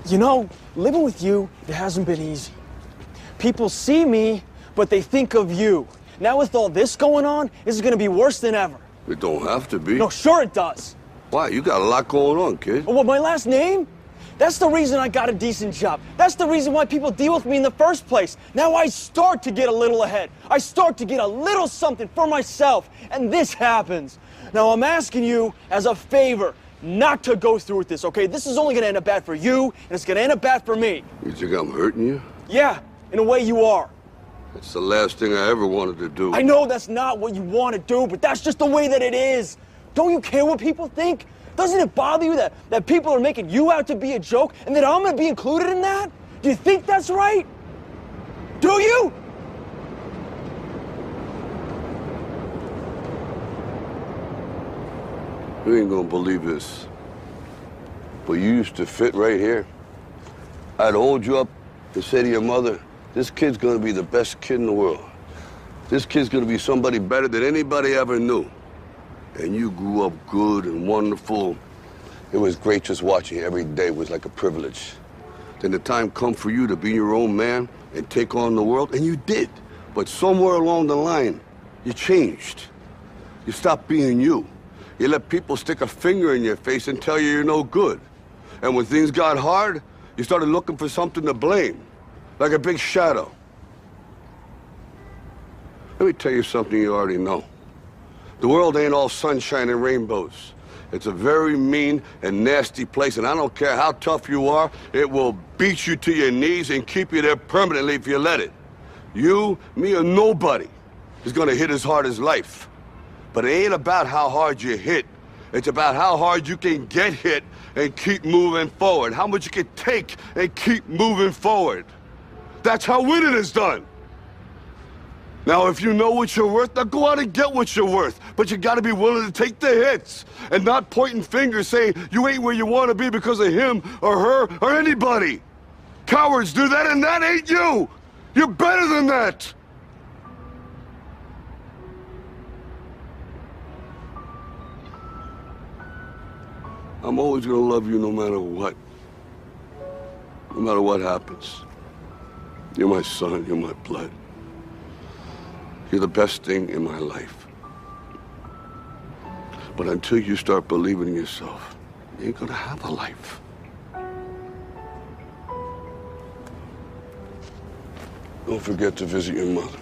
You know, living with you, it hasn't been easy. People see me, but they think of you. Now with all this going on, this is gonna be worse than ever. It don't have to be. No, sure it does. Why? You got a lot going on, kid. What, my last name? That's the reason I got a decent job. That's the reason why people deal with me in the first place. Now I start to get a little ahead. I start to get a little something for myself, and this happens. Now I'm asking you as a favor not to go through with this, okay? This is only gonna end up bad for you, and it's gonna end up bad for me. You think I'm hurting you? Yeah, in a way you are. That's the last thing I ever wanted to do. I know that's not what you want to do, but that's just the way that it is. Don't you care what people think? Doesn't it bother you that people are making you out to be a joke and that I'm gonna be included in that? Do you think that's right? Do you? You ain't gonna believe this, but you used to fit right here. I'd hold you up and say to your mother, this kid's gonna be the best kid in the world. This kid's gonna be somebody better than anybody ever knew. And you grew up good and wonderful. It was great just watching you every day. It was like a privilege. Then the time come for you to be your own man and take on the world, and you did. But somewhere along the line, you changed. You stopped being you. You let people stick a finger in your face and tell you you're no good. And when things got hard, you started looking for something to blame, like a big shadow. Let me tell you something you already know. The world ain't all sunshine and rainbows. It's a very mean and nasty place, and I don't care how tough you are, it will beat you to your knees and keep you there permanently if you let it. You, me, or nobody is gonna hit as hard as life. But it ain't about how hard you hit. It's about how hard you can get hit and keep moving forward. How much you can take and keep moving forward. That's how winning is done. Now, if you know what you're worth, now go out and get what you're worth. But you gotta be willing to take the hits and not pointing fingers saying you ain't where you wanna be because of him or her or anybody. Cowards do that, and that ain't you. You're better than that. I'm always gonna love you no matter what. No matter what happens. You're my son, you're my blood. You're the best thing in my life. But until you start believing in yourself, you ain't gonna have a life. Don't forget to visit your mother.